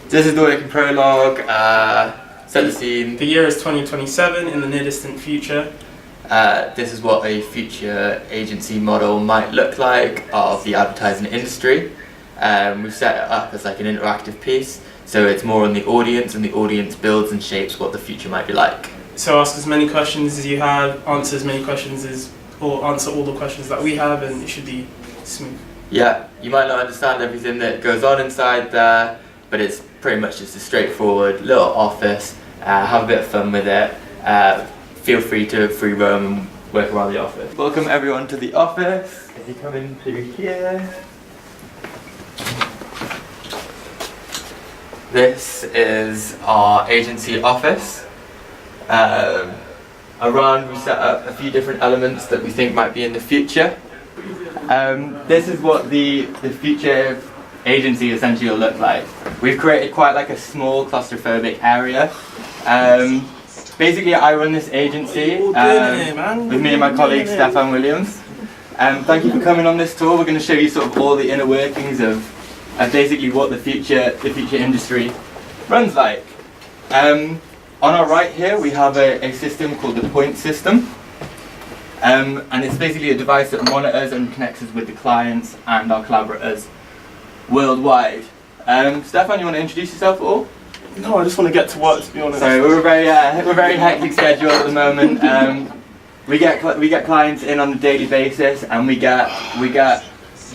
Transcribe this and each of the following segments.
This is the working prologue, set the scene. The year is 2027 in the near distant future. This is what a future agency model might look like of the advertising industry. We've set it up as like an interactive piece, so it's more on the audience, and the audience builds and shapes what the future might be like. So ask as many questions as you have, answer as many questions as, or answer all the questions that we have, and it should be smooth. Yeah, you might not understand everything that goes on inside there, but it's pretty much just a straightforward little office. Have a bit of fun with it. Feel free to free roam and work around the office. Welcome everyone to the office. If you come in through here. This is our agency office. Around we set up a few different elements that we think might be in the future. This is what the future agency essentially will look like. We've created quite like a small claustrophobic area. Basically I run this agency with me and my colleague Stefan Williams. Thank you for coming on this tour. We're going to show you sort of all the inner workings of basically what the future industry runs like. On our right here we have a system called the point system. And it's basically a device that monitors and connects us with the clients and our collaborators worldwide. Stefan, you want to introduce yourself at all? No, I just want to get to work, to be honest. So we're very hectic schedule at the moment. We get clients in on a daily basis, and we get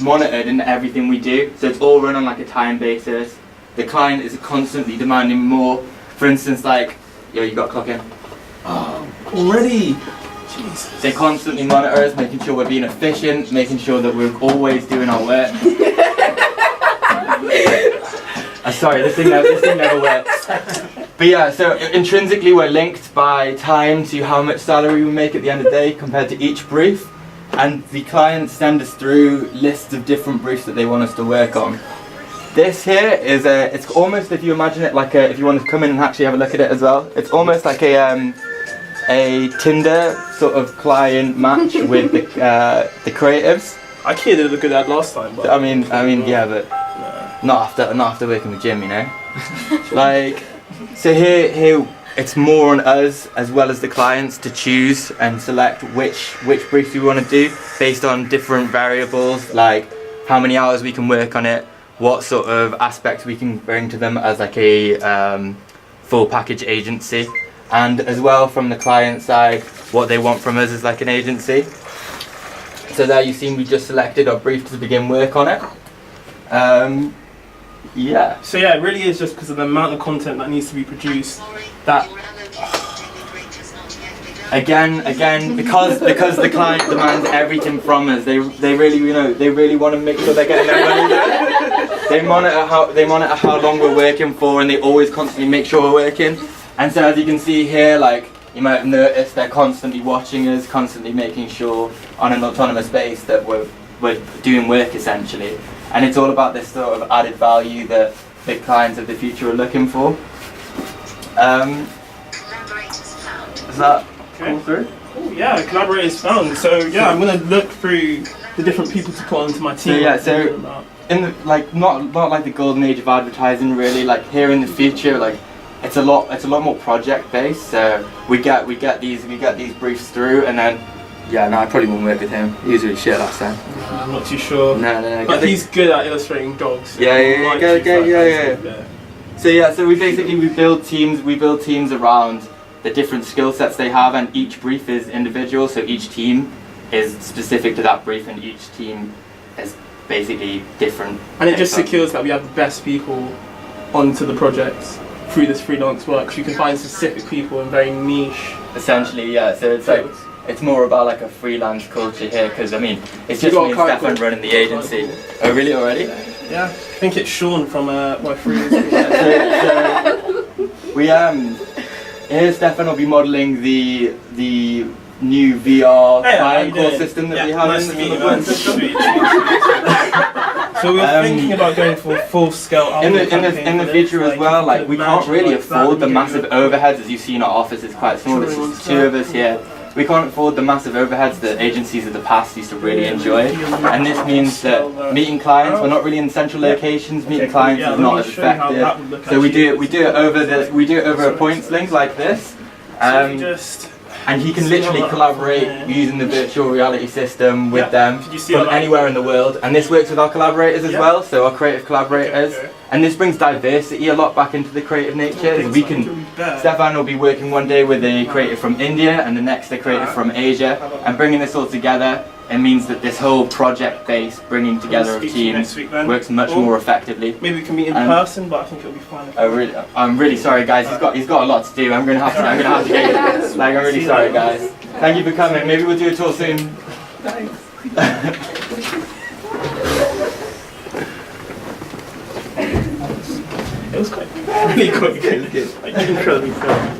monitored in everything we do. So it's all run on like a time basis. The client is constantly demanding more. For instance, like, yo, you got to clock in. Already? Jesus. They constantly monitor us, making sure we're being efficient, making sure that we're always doing our work. Sorry, this thing never works. But yeah, so intrinsically we're linked by time to how much salary we make at the end of the day compared to each brief. And the clients send us through lists of different briefs that they want us to work on. This here is it's almost, if you imagine it like if you want to come in and actually have a look at it as well, it's almost like a Tinder sort of client match with the creatives. I did a good ad last time, but I mean, yeah, but not after working with Jim, you know. Like, so here it's more on us as well as the clients to choose and select which briefs we want to do based on different variables, like how many hours we can work on it, what sort of aspects we can bring to them as like a full package agency. And as well from the client side, what they want from us as like an agency. So there you've seen we just selected our brief to begin work on it. Yeah. So yeah, it really is just because of the amount of content that needs to be produced. That again, because the client demands everything from us. They really want to make sure they're getting their money back. They monitor how long we're working for, and they always constantly make sure we're working. And so as you can see here, like you might have noticed, they're constantly watching us, constantly making sure on an autonomous base that we're doing work essentially. And it's all about this sort of added value that the clients of the future are looking for. Is that all through? Oh yeah, collaborators found. So yeah, I'm gonna look through the different people to put onto my team. So yeah, so in the not like the golden age of advertising really. Like here in the future, like it's a lot more project based. So we get these briefs through, and then yeah, no, I probably won't work with him. He was really shit last time. I'm not too sure. No. But he's good at illustrating dogs. So Yeah. So we build teams around the different skill sets they have, and each brief is individual. So each team is specific to that brief, and each team is basically different. And it just secures that we have the best people onto the projects through this freelance work. So you can find specific people in very niche. Essentially, yeah. So it's like it's more about like a freelance culture here, because I mean it's just me and Stefan running the agency. Oh really already? Yeah. I think it's Sean from my freelance. So we here Stefan will be modelling the new VR client core system that we have in the point system. So we're thinking about going for full-scale in the future as well. Like we can't really afford the massive overheads, as you see in our office is quite small. There's just two of us here. we can't afford the massive overheads that agencies of the past used to really enjoy. And this means that meeting clients, we're not really in central locations, meeting clients is not as effective. So we do it over a points link like this. And he can literally collaborate using the virtual reality system with them from anywhere in the world. And this works with our collaborators as well, so our creative collaborators. And this brings diversity a lot back into the creative nature. We can, Stefan will be working one day with a creative from India and the next a creative from Asia. And bringing this all together, it means that this whole project base, bringing together of teams, works much more effectively. Maybe we can meet in person, but I think it'll be fine. I'm really sorry, guys. He's got a lot to do. I'm gonna have to get it. Like, I'm really sorry, guys. Thank you for coming. Maybe we'll do a tour soon. Thanks. It was quite really quick. It was good. Like, incredibly fun.